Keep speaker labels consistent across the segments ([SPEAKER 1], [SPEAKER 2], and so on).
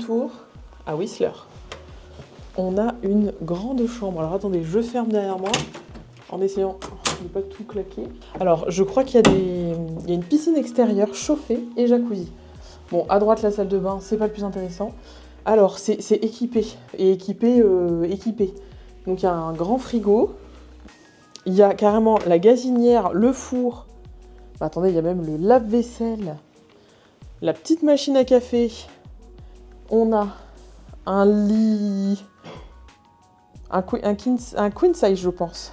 [SPEAKER 1] tour à Whistler. On a une grande chambre. Alors attendez, je ferme derrière moi en essayant de ne pas tout claquer. Alors je crois qu'il y a une piscine extérieure chauffée et jacuzzi. Bon, à droite la salle de bain, c'est pas le plus intéressant. Alors c'est équipé et équipé. Donc il y a un grand frigo. Il y a carrément la gazinière, le four. Bah, attendez, il y a même le lave-vaisselle, la petite machine à café. On a un lit, un queen size, je pense.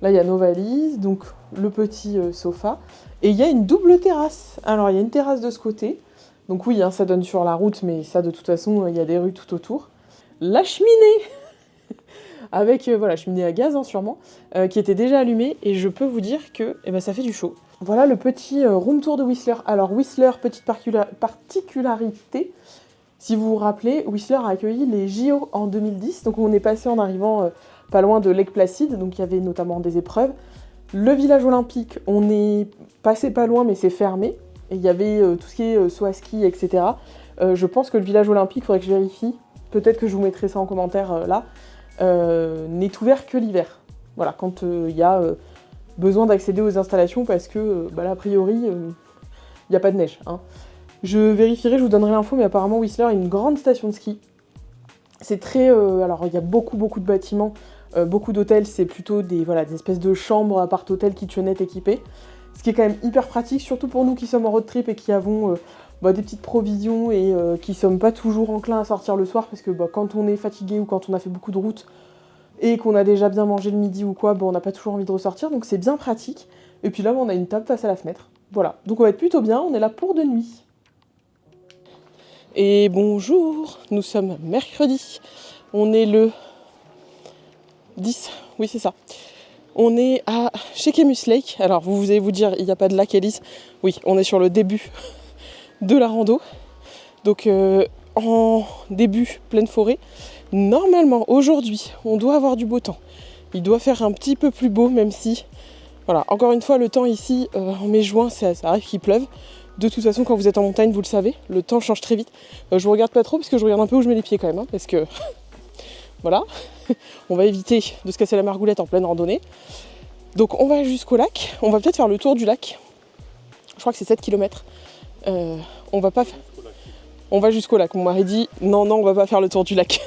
[SPEAKER 1] Là, il y a nos valises, donc le petit sofa. Et il y a une double terrasse. Alors, il y a une terrasse de ce côté. Donc oui, hein, ça donne sur la route, mais ça, de toute façon, il y a des rues tout autour. La cheminée avec, voilà, cheminée à gaz, hein, sûrement, qui était déjà allumée. Et je peux vous dire que ça fait du chaud. Voilà le petit room tour de Whistler. Alors, Whistler, petite particularité. Si vous vous rappelez, Whistler a accueilli les JO en 2010, donc on est passé en arrivant pas loin de Lake Placid, donc il y avait notamment des épreuves. Le village olympique, on est passé pas loin, mais c'est fermé, et il y avait tout ce qui est saut à ski, etc. Je pense que le village olympique, il faudrait que je vérifie, peut-être que je vous mettrai ça en commentaire là, n'est ouvert que l'hiver. Voilà, quand il y a besoin d'accéder aux installations, parce que là, a priori, il n'y a pas de neige, hein. Je vérifierai, je vous donnerai l'info, mais apparemment Whistler est une grande station de ski. C'est très... alors il y a beaucoup de bâtiments, beaucoup d'hôtels, c'est plutôt des espèces de chambres, appart-hôtels, kitchenettes équipées. Ce qui est quand même hyper pratique, surtout pour nous qui sommes en road trip et qui avons des petites provisions et qui sommes pas toujours enclins à sortir le soir, parce que quand on est fatigué ou quand on a fait beaucoup de route et qu'on a déjà bien mangé le midi ou quoi, on n'a pas toujours envie de ressortir, donc c'est bien pratique. Et puis là, on a une table face à la fenêtre. Voilà, donc on va être plutôt bien, on est là pour de nuit. Et bonjour, nous sommes mercredi, on est le 10, oui c'est ça. On est à Chequemus Lake, alors vous allez vous dire, il n'y a pas de lac Elise. Oui, on est sur le début de la rando, donc en début pleine forêt. Normalement, aujourd'hui, on doit avoir du beau temps. Il doit faire un petit peu plus beau, même si, voilà, encore une fois, le temps ici, en mai-juin, ça arrive qu'il pleuve. De toute façon, quand vous êtes en montagne, vous le savez, le temps change très vite. Je vous regarde pas trop, parce que je regarde un peu où je mets les pieds quand même, hein, parce que, voilà, on va éviter de se casser la margoulette en pleine randonnée. Donc on va jusqu'au lac, on va peut-être faire le tour du lac. Je crois que c'est 7 km. On va jusqu'au lac. Mon mari dit, non, on va pas faire le tour du lac.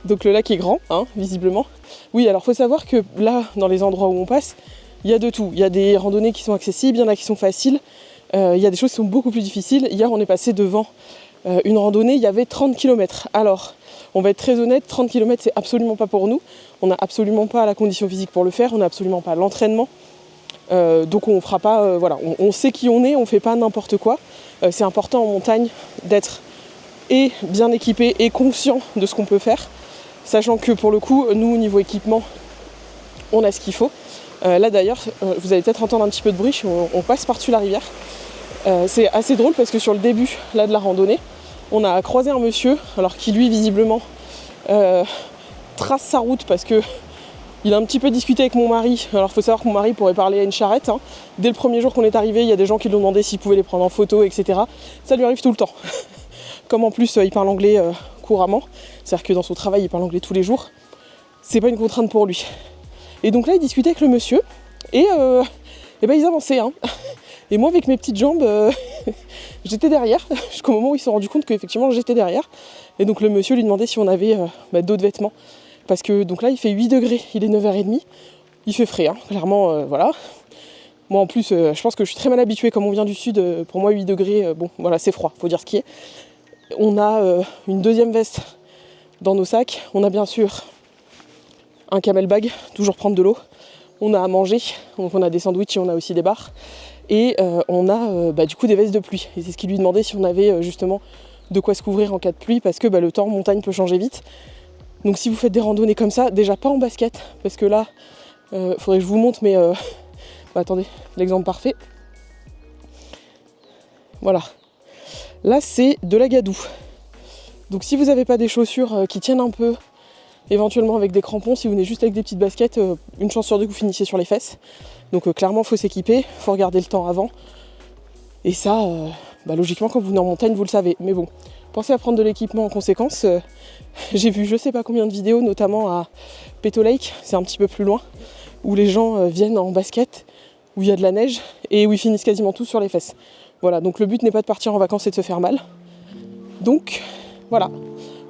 [SPEAKER 1] Donc le lac est grand, hein, visiblement. Oui, alors faut savoir que là, dans les endroits où on passe, il y a de tout. Il y a des randonnées qui sont accessibles, il y en a qui sont faciles. Il y a des choses qui sont beaucoup plus difficiles. Hier, on est passé devant une randonnée, il y avait 30 km. Alors, on va être très honnête, 30 km, c'est absolument pas pour nous. On n'a absolument pas la condition physique pour le faire, on n'a absolument pas l'entraînement. Donc on fera pas, on sait qui on est, on fait pas n'importe quoi. C'est important en montagne d'être et bien équipé et conscient de ce qu'on peut faire. Sachant que pour le coup, nous, au niveau équipement, on a ce qu'il faut. Là d'ailleurs, vous allez peut-être entendre un petit peu de bruit, on passe par-dessus la rivière. C'est assez drôle parce que sur le début là, de la randonnée, on a croisé un monsieur, alors qui lui visiblement trace sa route parce que il a un petit peu discuté avec mon mari. Alors il faut savoir que mon mari pourrait parler à une charrette, hein. Dès le premier jour qu'on est arrivé, il y a des gens qui lui ont demandé s'ils pouvaient les prendre en photo, etc. Ça lui arrive tout le temps. Comme en plus il parle anglais couramment, c'est-à-dire que dans son travail il parle anglais tous les jours, c'est pas une contrainte pour lui. Et donc là il discutait avec le monsieur et ils avançaient, hein. Et moi avec mes petites jambes, j'étais derrière, jusqu'au moment où ils se sont rendus compte qu'effectivement j'étais derrière. Et donc le monsieur lui demandait si on avait d'autres vêtements. Parce que donc là il fait 8 degrés, il est 9h30, il fait frais, hein, clairement, voilà. Moi en plus, je pense que je suis très mal habituée, comme on vient du sud, pour moi 8 degrés, c'est froid, faut dire ce qui est. On a une deuxième veste dans nos sacs, on a bien sûr un camelbag, toujours prendre de l'eau. On a à manger, donc on a des sandwichs et on a aussi des bars. Et on a du coup des vestes de pluie. Et c'est ce qu'il lui demandait si on avait justement de quoi se couvrir en cas de pluie, parce que le temps en montagne peut changer vite. Donc si vous faites des randonnées comme ça, déjà pas en basket, parce que là, faudrait que je vous montre, mais attendez, l'exemple parfait. Voilà. Là c'est de la gadoue. Donc si vous n'avez pas des chaussures qui tiennent un peu, éventuellement avec des crampons, si vous venez juste avec des petites baskets, une chance sur deux que vous finissiez sur les fesses. Donc clairement il faut s'équiper, il faut regarder le temps avant. Et ça, logiquement quand vous venez en montagne vous le savez. Mais bon, pensez à prendre de l'équipement en conséquence. J'ai vu je sais pas combien de vidéos, notamment à Peto Lake, c'est un petit peu plus loin, où les gens viennent en basket, où il y a de la neige et où ils finissent quasiment tous sur les fesses. Voilà, donc le but n'est pas de partir en vacances et de se faire mal. Donc voilà,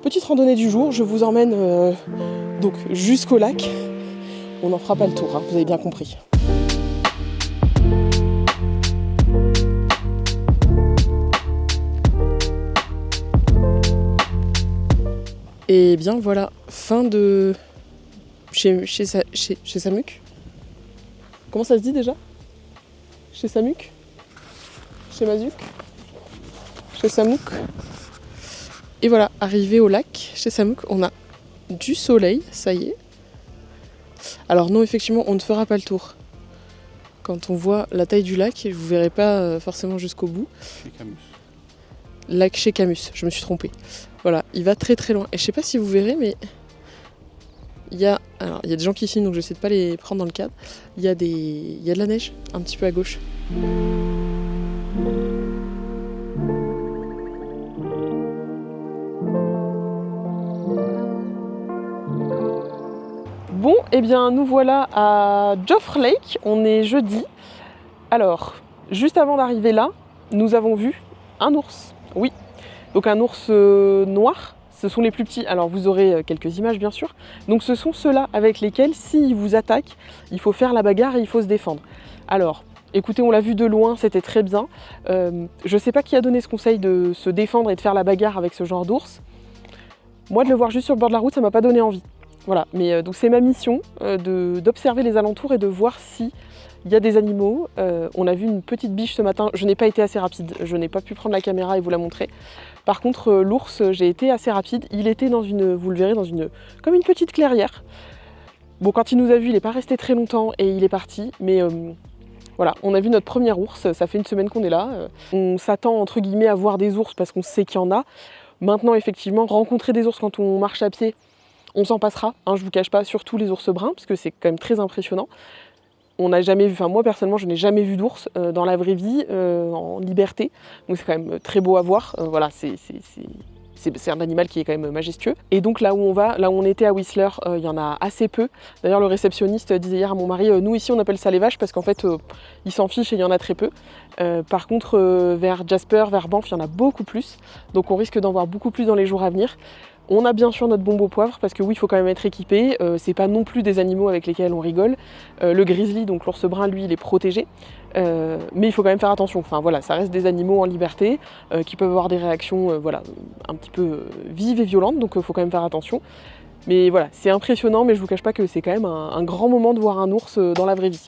[SPEAKER 1] petite randonnée du jour, je vous emmène donc jusqu'au lac. On n'en fera pas le tour, hein, vous avez bien compris. Et bien voilà, fin de... Chez Samuk. Comment ça se dit déjà? Chez Samuk? Chez Mazuk? Chez Samuk. Et voilà, arrivé au lac, chez Samuk, on a du soleil, ça y est. Alors non, effectivement, on ne fera pas le tour. Quand on voit la taille du lac, vous ne verrez pas forcément jusqu'au bout.
[SPEAKER 2] Chez Camus.
[SPEAKER 1] Lac chez Camus, je me suis trompée. Voilà, il va très très loin. Et je sais pas si vous verrez, mais il y a des gens qui filment, donc je sais de pas les prendre dans le cadre. Il y a de la neige, un petit peu à gauche. Bon, eh bien nous voilà à Joffre Lake, on est jeudi. Alors, juste avant d'arriver là, nous avons vu un ours. Oui, donc un ours noir, ce sont les plus petits. Alors vous aurez quelques images bien sûr. Donc ce sont ceux-là avec lesquels, s'ils vous attaquent, il faut faire la bagarre et il faut se défendre. Alors, écoutez, on l'a vu de loin, c'était très bien. Je ne sais pas qui a donné ce conseil de se défendre et de faire la bagarre avec ce genre d'ours. Moi, de le voir juste sur le bord de la route, ça m'a pas donné envie. Voilà, mais donc c'est ma mission d'observer les alentours et de voir si il y a des animaux. On a vu une petite biche ce matin, je n'ai pas été assez rapide, je n'ai pas pu prendre la caméra et vous la montrer. Par contre, l'ours, j'ai été assez rapide, il était dans une, vous le verrez, comme une petite clairière. Bon, quand il nous a vus, il n'est pas resté très longtemps et il est parti, mais voilà, on a vu notre premier ours, ça fait une semaine qu'on est là. On s'attend entre guillemets à voir des ours parce qu'on sait qu'il y en a. Maintenant, effectivement, rencontrer des ours quand on marche à pied, on s'en passera, hein, je vous cache pas, surtout les ours bruns, parce que c'est quand même très impressionnant. On n'a jamais vu, enfin moi personnellement, je n'ai jamais vu d'ours dans la vraie vie, en liberté, donc c'est quand même très beau à voir. Voilà, c'est un animal qui est quand même majestueux. Et donc là où on va, là où on était à Whistler, il y en a assez peu. D'ailleurs le réceptionniste disait hier à mon mari, nous ici on appelle ça les vaches parce qu'en fait ils s'en fichent et il y en a très peu. Par contre vers Jasper, vers Banff, il y en a beaucoup plus. Donc on risque d'en voir beaucoup plus dans les jours à venir. On a bien sûr notre bombe au poivre parce que oui, il faut quand même être équipé. C'est pas non plus des animaux avec lesquels on rigole. Le grizzly, donc l'ours brun, lui, il est protégé. Mais il faut quand même faire attention. Enfin voilà, ça reste des animaux en liberté qui peuvent avoir des réactions voilà, un petit peu vives et violentes. Donc il faut quand même faire attention. Mais voilà, c'est impressionnant, mais je vous cache pas que c'est quand même un grand moment de voir un ours dans la vraie vie.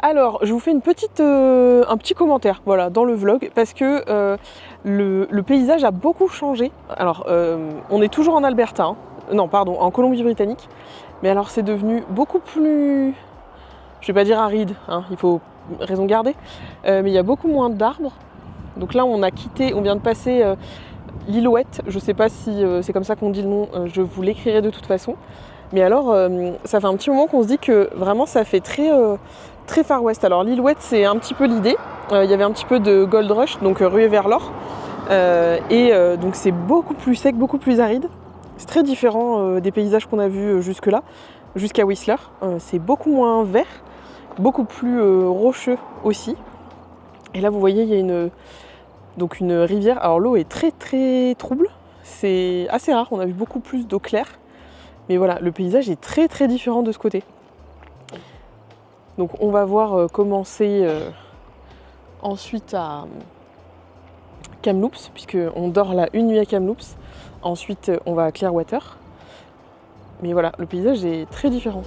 [SPEAKER 1] Alors, je vous fais un petit commentaire voilà, dans le vlog parce que le paysage a beaucoup changé. Alors, on est toujours en Alberta, hein. Non, pardon, en Colombie-Britannique. Mais alors, c'est devenu beaucoup plus, je vais pas dire aride, hein, il faut raison garder, mais il y a beaucoup moins d'arbres. Donc là, on vient de passer l'Illouette. Je sais pas si c'est comme ça qu'on dit le nom, je vous l'écrirai de toute façon. Mais alors, ça fait un petit moment qu'on se dit que vraiment, ça fait très Far West. Alors l'Illouette, c'est un petit peu l'idée. Il y avait un petit peu de Gold Rush, donc ruée vers l'or. Donc c'est beaucoup plus sec, beaucoup plus aride. C'est très différent des paysages qu'on a vus jusque-là, jusqu'à Whistler. C'est beaucoup moins vert, beaucoup plus rocheux aussi. Et là, vous voyez, il y a une rivière. Alors l'eau est très très trouble. C'est assez rare, on a vu beaucoup plus d'eau claire. Mais voilà, le paysage est très très différent de ce côté. Donc on va voir commencer ensuite à Kamloops, puisqu'on dort là une nuit à Kamloops. Ensuite on va à Clearwater. Mais voilà, le paysage est très différent.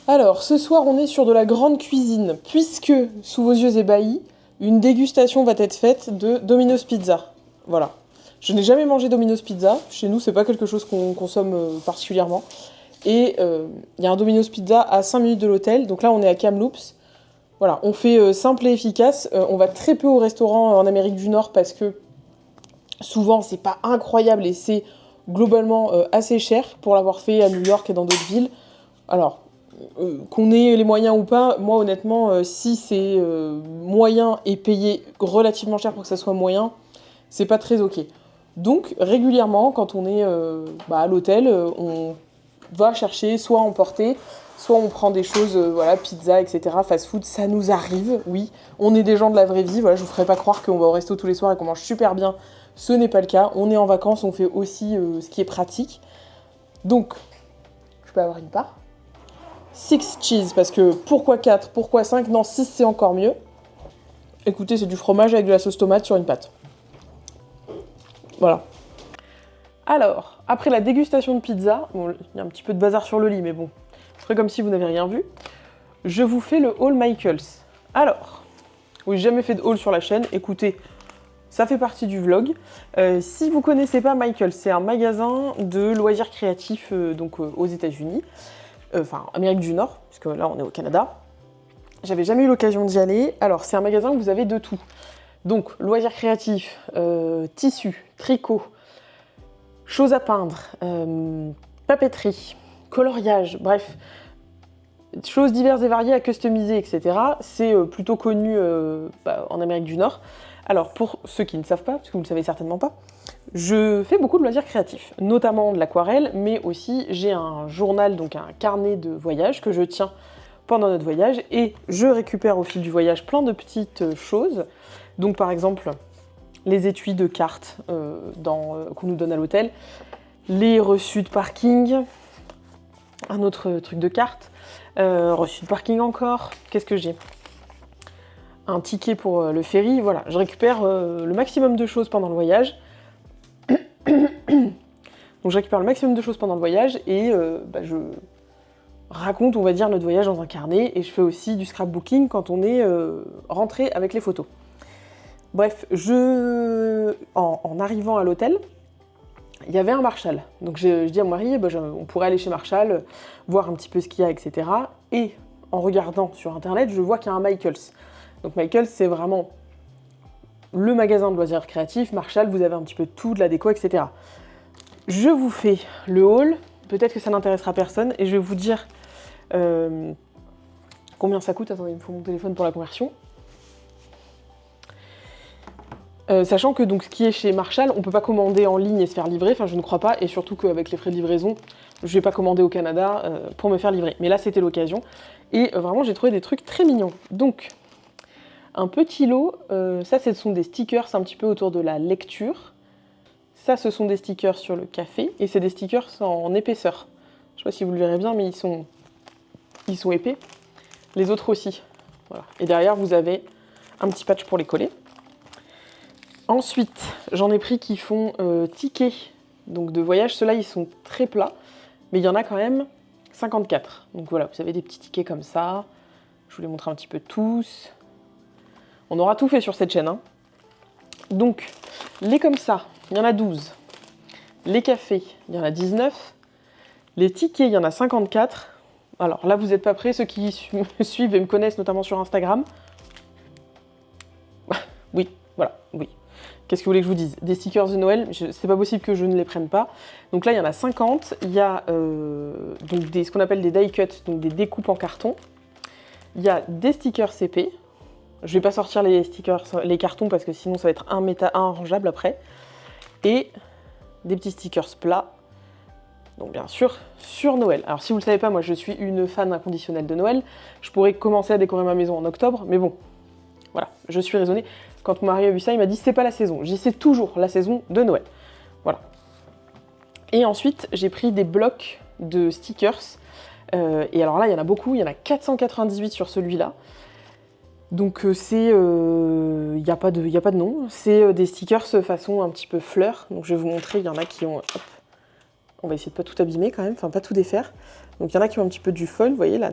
[SPEAKER 1] Alors, ce soir, on est sur de la grande cuisine, puisque, sous vos yeux ébahis, une dégustation va être faite de Domino's Pizza. Voilà. Je n'ai jamais mangé Domino's Pizza. Chez nous, c'est pas quelque chose qu'on consomme particulièrement. Et il y a un Domino's Pizza à 5 minutes de l'hôtel. Donc là, on est à Kamloops. Voilà, on fait simple et efficace. On va très peu au restaurant en Amérique du Nord parce que souvent, c'est pas incroyable et c'est globalement assez cher pour l'avoir fait à New York et dans d'autres villes. Alors, qu'on ait les moyens ou pas, moi honnêtement, si c'est moyen et payé relativement cher pour que ça soit moyen, c'est pas très ok. Donc, régulièrement, quand on est à l'hôtel, on va chercher soit emporter, soit on prend des choses, voilà, pizza, etc., fast-food, ça nous arrive, oui. On est des gens de la vraie vie, voilà, je vous ferai pas croire qu'on va au resto tous les soirs et qu'on mange super bien. Ce n'est pas le cas. On est en vacances, on fait aussi ce qui est pratique. Donc, je peux avoir une part. 6 cheese, parce que pourquoi 4, pourquoi 5, non, 6 c'est encore mieux. Écoutez, c'est du fromage avec de la sauce tomate sur une pâte. Voilà. Alors, après la dégustation de pizza, bon, il y a un petit peu de bazar sur le lit, mais bon, je ferai comme si vous n'avez rien vu. Je vous fais le haul Michaels. Alors, oui, j'ai jamais fait de haul sur la chaîne, écoutez, ça fait partie du vlog. Si vous connaissez pas Michaels, c'est un magasin de loisirs créatifs aux États-Unis, enfin Amérique du Nord, puisque là on est au Canada. J'avais jamais eu l'occasion d'y aller. Alors, c'est un magasin où vous avez de tout. Donc, loisirs créatifs, tissus, tricot, choses à peindre, papeterie, coloriage, bref, choses diverses et variées à customiser, etc. C'est plutôt connu en Amérique du Nord. Alors, pour ceux qui ne savent pas, parce que vous ne le savez certainement pas, je fais beaucoup de loisirs créatifs, notamment de l'aquarelle, mais aussi j'ai un journal, donc un carnet de voyage que je tiens pendant notre voyage, et je récupère au fil du voyage plein de petites choses. Donc par exemple, les étuis de cartes qu'on nous donne à l'hôtel, les reçus de parking, un autre truc de carte, reçu de parking encore, qu'est-ce que j'ai ? Un ticket pour le ferry, voilà, je récupère le maximum de choses pendant le voyage. Donc je récupère le maximum de choses pendant le voyage et je raconte, on va dire, notre voyage dans un carnet, et je fais aussi du scrapbooking quand on est rentré avec les photos. Bref, en arrivant à l'hôtel, il y avait un Marshall. Donc je dis à mon mari, on pourrait aller chez Marshall, voir un petit peu ce qu'il y a, etc. Et en regardant sur internet, je vois qu'il y a un Michaels. Donc Michaels, c'est vraiment le magasin de loisirs créatifs. Marshall, vous avez un petit peu tout, de la déco, etc. Je vous fais le haul, peut-être que ça n'intéressera personne, et je vais vous dire combien ça coûte. Attendez, il me faut mon téléphone pour la conversion. Sachant que donc, ce qui est chez Marshall, on ne peut pas commander en ligne et se faire livrer, enfin je ne crois pas, et surtout qu'avec les frais de livraison, je ne vais pas commander au Canada pour me faire livrer. Mais là, c'était l'occasion, et vraiment, j'ai trouvé des trucs très mignons. Donc, un petit lot, ça, ce sont des stickers un petit peu autour de la lecture. Ça, ce sont des stickers sur le café, et c'est des stickers en épaisseur. Je ne sais pas si vous le verrez bien, mais ils sont épais. Les autres aussi. Voilà. Et derrière, vous avez un petit patch pour les coller. Ensuite, j'en ai pris qui font tickets donc de voyage. Ceux-là, ils sont très plats, mais il y en a quand même 54. Donc voilà, vous avez des petits tickets comme ça. Je vous les montre un petit peu tous. On aura tout fait sur cette chaîne. Hein. Donc, les comme ça, il y en a 12. Les cafés, il y en a 19. Les tickets, il y en a 54. Alors là, vous n'êtes pas prêts, ceux qui me suivent et me connaissent, notamment sur Instagram. Oui, voilà, oui. Qu'est-ce que vous voulez que je vous dise? Des stickers de Noël, c'est pas possible que je ne les prenne pas. Donc là, il y en a 50. Il y a donc ce qu'on appelle des die cuts, donc des découpes en carton. Il y a des stickers CP. Je vais pas sortir les stickers, les cartons, parce que sinon ça va être rangeable après. Et des petits stickers plats. Donc bien sûr, sur Noël. Alors si vous le savez pas, moi je suis une fan inconditionnelle de Noël. Je pourrais commencer à décorer ma maison en octobre, mais bon, voilà, je suis raisonnée. Quand mon mari a vu ça, il m'a dit c'est pas la saison. J'ai dit c'est toujours la saison de Noël. Voilà. Et ensuite, j'ai pris des blocs de stickers. Et alors là, il y en a beaucoup. Il y en a 498 sur celui-là. Donc c'est... il n'y a pas de nom. C'est des stickers façon un petit peu fleurs. Donc je vais vous montrer, il y en a qui ont... Hop, on va essayer de pas tout abîmer quand même, enfin pas tout défaire. Donc il y en a qui ont un petit peu du foil, vous voyez là,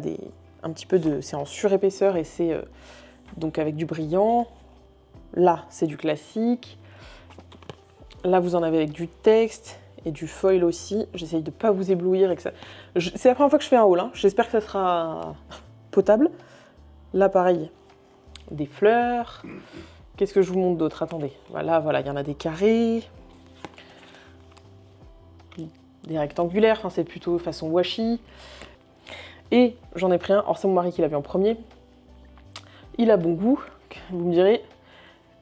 [SPEAKER 1] un petit peu de... C'est en surépaisseur et c'est donc avec du brillant. Là, c'est du classique. Là, vous en avez avec du texte et du foil aussi. J'essaye de ne pas vous éblouir. Et que ça... C'est la première fois que je fais un haul. Hein. J'espère que ça sera potable. Là, pareil, des fleurs. Qu'est-ce que je vous montre d'autre? Attendez. Voilà, il y en a des carrés. Des rectangulaires. Enfin, c'est plutôt façon washi. Et j'en ai pris un. Alors, c'est mon mari qui l'a vu en premier. Il a bon goût. Vous me direz,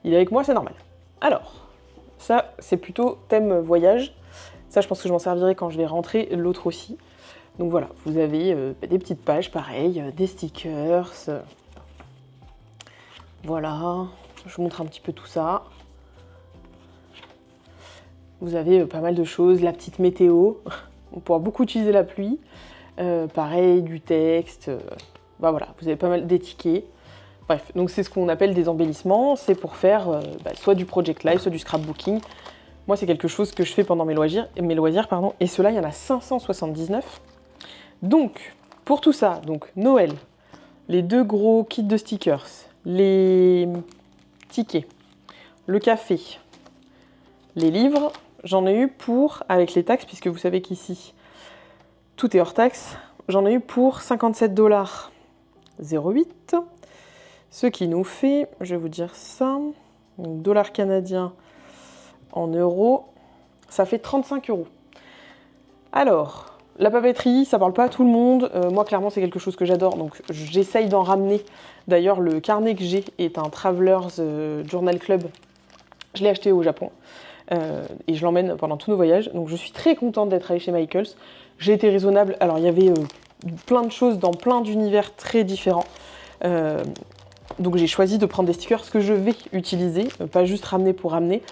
[SPEAKER 1] il est avec moi, c'est normal. Alors... ça, c'est plutôt thème voyage. Ça, je pense que je m'en servirai quand je vais rentrer, l'autre aussi. Donc voilà, vous avez des petites pages, pareil, des stickers. Voilà, je vous montre un petit peu tout ça. Vous avez pas mal de choses, la petite météo. On pourra beaucoup utiliser la pluie. Pareil, du texte. Bah voilà, vous avez pas mal des tickets. Bref, donc c'est ce qu'on appelle des embellissements, c'est pour faire soit du project live, soit du scrapbooking. Moi, c'est quelque chose que je fais pendant mes loisirs, et ceux-là, il y en a 579. Donc, pour tout ça, donc Noël, les 2 gros kits de stickers, les tickets, le café, les livres, j'en ai eu pour, avec les taxes, puisque vous savez qu'ici, tout est hors taxe, j'en ai eu pour 57,08 $. Ce qui nous fait, je vais vous dire ça, dollars canadiens en euros, ça fait 35 €. Alors, la papeterie, ça parle pas à tout le monde. Moi, clairement, c'est quelque chose que j'adore, donc j'essaye d'en ramener. D'ailleurs, le carnet que j'ai est un Travelers Journal Club. Je l'ai acheté au Japon et je l'emmène pendant tous nos voyages. Donc, je suis très contente d'être allée chez Michaels. J'ai été raisonnable. Alors, il y avait plein de choses dans plein d'univers très différents. Donc j'ai choisi de prendre des stickers que je vais utiliser, pas juste ramener pour ramener.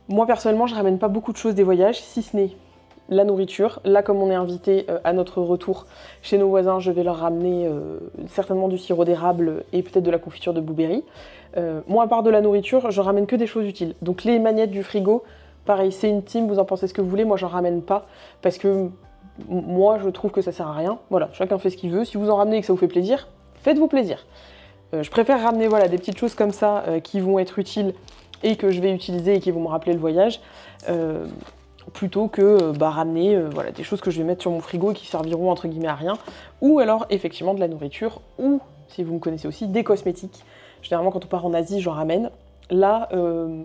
[SPEAKER 1] Moi personnellement, je ramène pas beaucoup de choses des voyages, si ce n'est la nourriture. Là, comme on est invité à notre retour chez nos voisins, je vais leur ramener certainement du sirop d'érable et peut-être de la confiture de blueberry. Moi, à part de la nourriture, je ramène que des choses utiles. Donc les magnettes du frigo, pareil, c'est une team, vous en pensez ce que vous voulez, moi j'en ramène pas parce que moi je trouve que ça sert à rien. Voilà, chacun fait ce qu'il veut. Si vous en ramenez et que ça vous fait plaisir, faites-vous plaisir. Je préfère ramener des petites choses comme ça qui vont être utiles et que je vais utiliser et qui vont me rappeler le voyage, plutôt que ramener des choses que je vais mettre sur mon frigo et qui serviront entre guillemets à rien, ou alors effectivement de la nourriture, ou si vous me connaissez aussi, des cosmétiques. Généralement quand on part en Asie, j'en ramène. Là,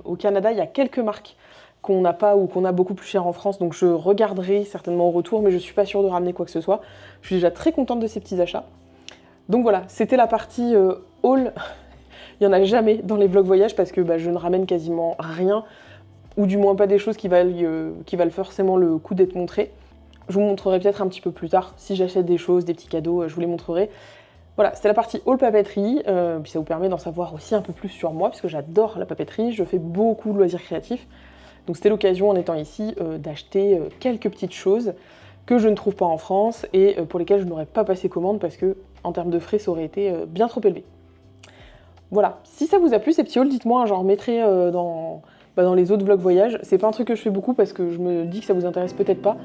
[SPEAKER 1] au Canada, il y a quelques marques qu'on n'a pas ou qu'on a beaucoup plus cher en France, donc je regarderai certainement au retour, mais je suis pas sûre de ramener quoi que ce soit. Je suis déjà très contente de ces petits achats. Donc voilà, c'était la partie haul. Il n'y en a jamais dans les vlogs voyage parce que je ne ramène quasiment rien, ou du moins pas des choses qui valent forcément le coup d'être montrées. Je vous montrerai peut-être un petit peu plus tard, si j'achète des choses, des petits cadeaux, je vous les montrerai. Voilà, c'était la partie haul papeterie, puis ça vous permet d'en savoir aussi un peu plus sur moi, parce que j'adore la papeterie, je fais beaucoup de loisirs créatifs. Donc c'était l'occasion en étant ici d'acheter quelques petites choses que je ne trouve pas en France et pour lesquelles je n'aurais pas passé commande parce que en termes de frais ça aurait été bien trop élevé. Voilà, si ça vous a plu ces petits hauls, dites-moi, j'en remettrai dans les autres vlogs voyage. C'est pas un truc que je fais beaucoup parce que je me dis que ça vous intéresse peut-être pas.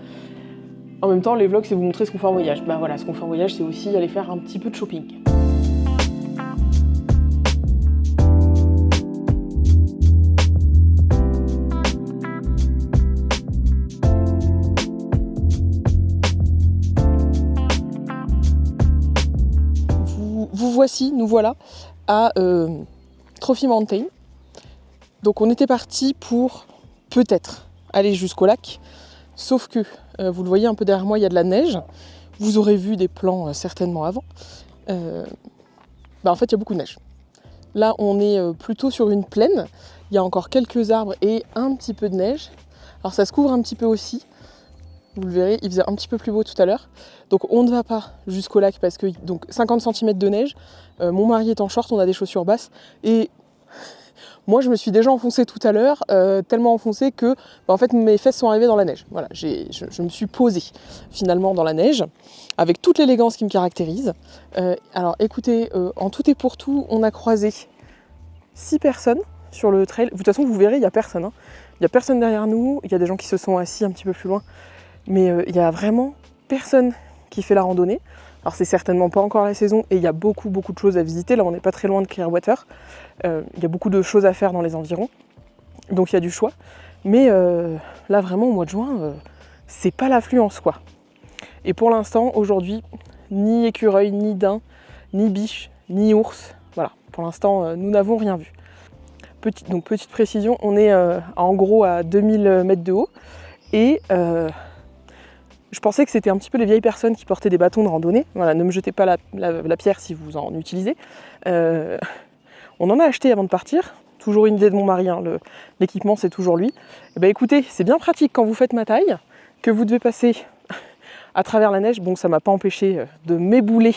[SPEAKER 1] En même temps, les vlogs, c'est vous montrer ce qu'on fait en voyage. Voilà, ce qu'on fait en voyage, c'est aussi aller faire un petit peu de shopping. Nous voilà à Trophy Mountain. Donc on était parti pour peut-être aller jusqu'au lac, sauf que vous le voyez un peu derrière moi, il y a de la neige. Vous aurez vu des plans certainement avant. En fait, il y a beaucoup de neige. Là, on est plutôt sur une plaine. Il y a encore quelques arbres et un petit peu de neige. Alors ça se couvre un petit peu aussi. Vous le verrez, il faisait un petit peu plus beau tout à l'heure. Donc on ne va pas jusqu'au lac parce que 50 cm de neige. Mon mari est en short, on a des chaussures basses. Et moi je me suis déjà enfoncée tout à l'heure, tellement enfoncée que en fait mes fesses sont arrivées dans la neige. Voilà, je me suis posée finalement dans la neige, avec toute l'élégance qui me caractérise. Alors écoutez, en tout et pour tout, on a croisé 6 personnes sur le trail. De toute façon, vous verrez, il n'y a personne. Il n'y a personne derrière nous, il y a des gens qui se sont assis un petit peu plus loin. Mais il n'y a vraiment personne qui fait la randonnée. Alors c'est certainement pas encore la saison et il y a beaucoup de choses à visiter. Là on n'est pas très loin de Clearwater. Il y a beaucoup de choses à faire dans les environs. Donc il y a du choix. Mais là vraiment au mois de juin, c'est pas l'affluence quoi. Et pour l'instant, aujourd'hui, ni écureuil, ni daim, ni biche, ni ours. Voilà, pour l'instant, nous n'avons rien vu. Petite précision, on est en gros à 2000 mètres de haut. Et je pensais que c'était un petit peu les vieilles personnes qui portaient des bâtons de randonnée. Voilà, ne me jetez pas la pierre si vous en utilisez. On en a acheté avant de partir. Toujours une idée de mon mari, hein, l'équipement c'est toujours lui. Et ben écoutez, c'est bien pratique quand vous faites ma taille, que vous devez passer à travers la neige. Bon, ça m'a pas empêché de m'ébouler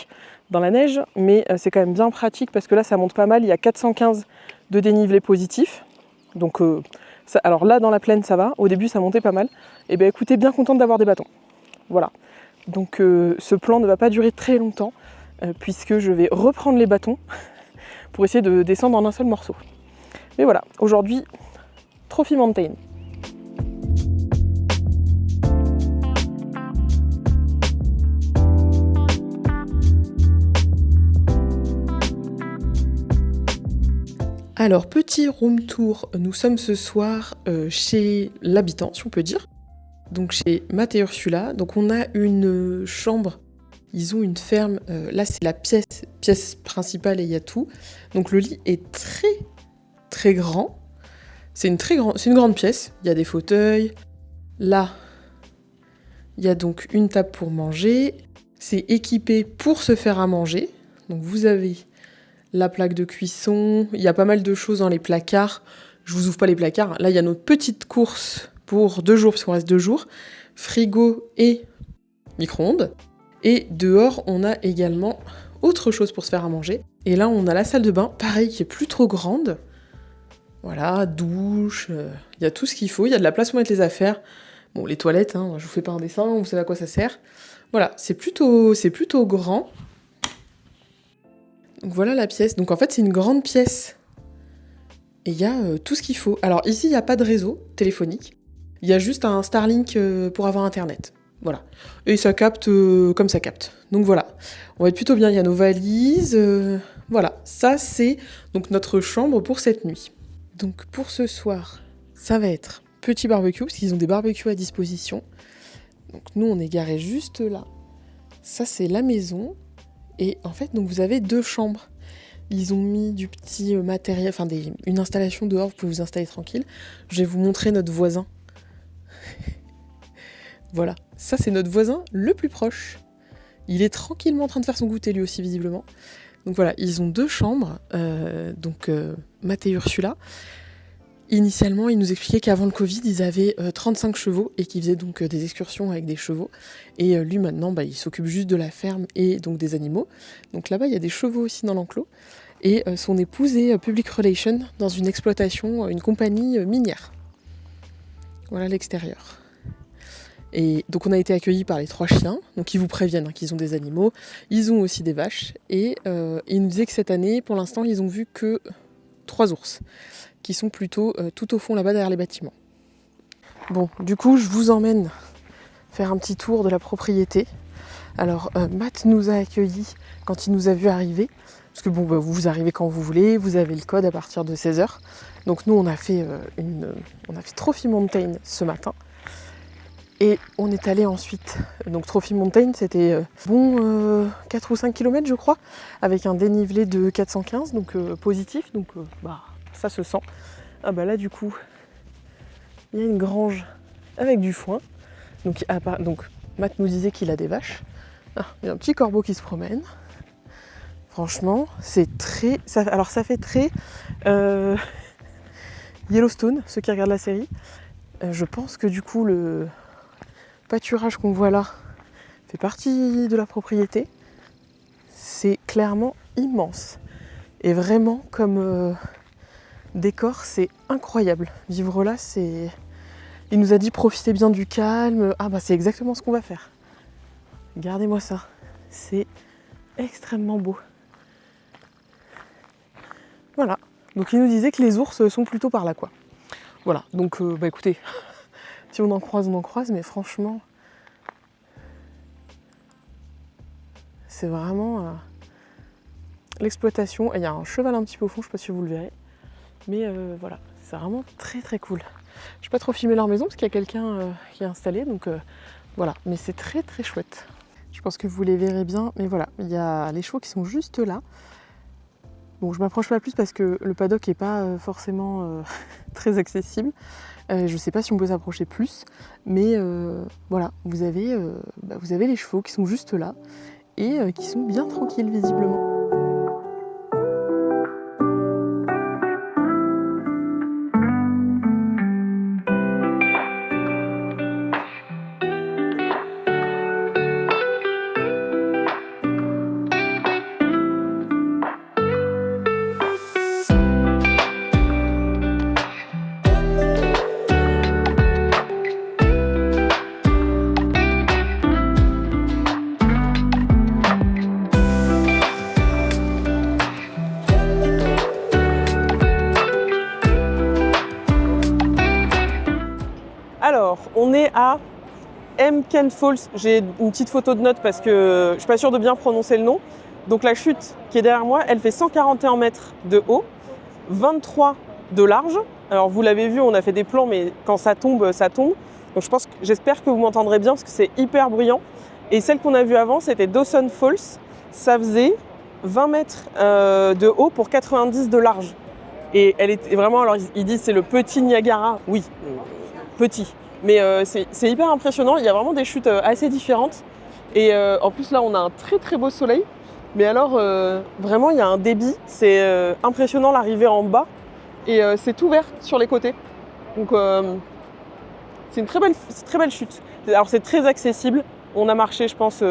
[SPEAKER 1] dans la neige, mais c'est quand même bien pratique parce que là ça monte pas mal. Il y a 415 de dénivelé positif. Donc alors là dans la plaine ça va, au début ça montait pas mal. Et ben écoutez, bien contente d'avoir des bâtons. Voilà. Donc ce plan ne va pas durer très longtemps puisque je vais reprendre les bâtons pour essayer de descendre en un seul morceau. Mais voilà, aujourd'hui, Trophy Mountain. Alors, petit room tour, nous sommes ce soir chez l'habitant, si on peut dire. Donc chez Matt et Ursula. Donc on a une chambre, ils ont une ferme. Là c'est la pièce principale et il y a tout. Donc le lit est très très grand. C'est une grande pièce. Il y a des fauteuils. Là, il y a donc une table pour manger. C'est équipé pour se faire à manger. Donc vous avez la plaque de cuisson. Il y a pas mal de choses dans les placards. Je vous ouvre pas les placards. Là, il y a notre petite course pour 2 jours, parce qu'on reste 2 jours. Frigo et micro-ondes. Et dehors, on a également autre chose pour se faire à manger. Et là, on a la salle de bain, pareil, qui est plus trop grande. Voilà, douche, il y a tout ce qu'il faut. Il y a de la place pour mettre les affaires. Bon, les toilettes, hein, je vous fais pas un dessin, vous savez à quoi ça sert. Voilà, c'est plutôt grand. Donc voilà la pièce. Donc en fait, c'est une grande pièce. Et il y a tout ce qu'il faut. Alors ici, il n'y a pas de réseau téléphonique. Il y a juste un Starlink pour avoir Internet. Voilà. Et ça capte comme ça capte. Donc voilà. On va être plutôt bien. Il y a nos valises. Voilà. Ça, c'est donc notre chambre pour cette nuit. Donc pour ce soir, ça va être petit barbecue, parce qu'ils ont des barbecues à disposition. Donc nous, on est garés juste là. Ça, c'est la maison. Et en fait, donc vous avez 2 chambres. Ils ont mis du petit matériel, enfin une installation dehors, vous pouvez vous installer tranquille. Je vais vous montrer notre voisin. Voilà, ça c'est notre voisin le plus proche. Il est tranquillement en train de faire son goûter lui aussi visiblement. Donc voilà, ils ont 2 chambres, Matt et Ursula. Initialement, ils nous expliquaient qu'avant le Covid, ils avaient 35 chevaux et qu'ils faisaient donc des excursions avec des chevaux. Et lui maintenant, il s'occupe juste de la ferme et donc des animaux. Donc là-bas, il y a des chevaux aussi dans l'enclos. Et son épouse est public relation dans une exploitation, une compagnie minière. Voilà l'extérieur. Et donc on a été accueillis par les 3 chiens, donc ils vous préviennent qu'ils ont des animaux. Ils ont aussi des vaches. Et ils nous disaient que cette année, pour l'instant, ils ont vu que 3 ours, qui sont plutôt tout au fond là-bas derrière les bâtiments. Bon, du coup, je vous emmène faire un petit tour de la propriété. Alors, Matt nous a accueillis quand il nous a vu arriver. Parce que vous arrivez quand vous voulez, vous avez le code à partir de 16h. Donc nous, on a fait Trophy Mountain ce matin. Et on est allé ensuite, donc Trophy Mountain, c'était 4 ou 5 km je crois, avec un dénivelé de 415, donc positif, donc ça se sent. Ah bah là du coup, il y a une grange avec du foin, donc Matt nous disait qu'il a des vaches. Ah, il y a un petit corbeau qui se promène. Franchement, c'est très... ça fait très Yellowstone, ceux qui regardent la série. Je pense que du coup, le pâturage qu'on voit là fait partie de la propriété. C'est clairement immense. Et vraiment, comme décor, c'est incroyable. Vivre là, c'est... Il nous a dit profitez bien du calme. Ah bah c'est exactement ce qu'on va faire. Regardez-moi ça. C'est extrêmement beau. Voilà. Donc il nous disait que les ours sont plutôt par là, quoi. Voilà. Donc écoutez, si on en croise, mais franchement, c'est vraiment l'exploitation. Il y a un cheval un petit peu au fond, je ne sais pas si vous le verrez. Mais voilà, C'est vraiment très très cool. Je n'ai pas trop filmé leur maison parce qu'il y a quelqu'un qui est installé, donc voilà. Mais c'est très très chouette. Je pense que vous les verrez bien, mais voilà, il y a les chevaux qui sont juste là. Bon, je m'approche pas plus parce que le paddock n'est pas forcément très accessible. Je ne sais pas si on peut s'approcher plus, mais voilà, vous avez les chevaux qui sont juste là et qui sont bien tranquilles visiblement. Alors, on est à Kent Falls. J'ai une petite photo de note parce que je suis pas sûre de bien prononcer le nom. Donc la chute qui est derrière moi, elle fait 141 mètres de haut, 23 de large. Alors vous l'avez vu, on a fait des plans, mais quand ça tombe, ça tombe. Donc j'espère que vous m'entendrez bien parce que c'est hyper bruyant. Et celle qu'on a vue avant, c'était Dawson Falls. Ça faisait 20 mètres de haut pour 90 de large. Et elle était vraiment, alors ils disent c'est le petit Niagara. Oui, petit. Mais c'est hyper impressionnant, il y a vraiment des chutes assez différentes. Et en plus là on a un très très beau soleil. Mais alors vraiment il y a un débit, c'est impressionnant l'arrivée en bas. Et c'est tout vert sur les côtés. Donc c'est une très belle chute. Alors c'est très accessible, on a marché je pense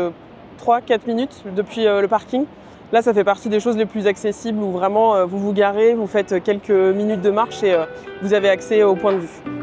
[SPEAKER 1] 3-4 minutes depuis le parking. Là ça fait partie des choses les plus accessibles où vraiment vous vous garez, vous faites quelques minutes de marche et vous avez accès au point de vue.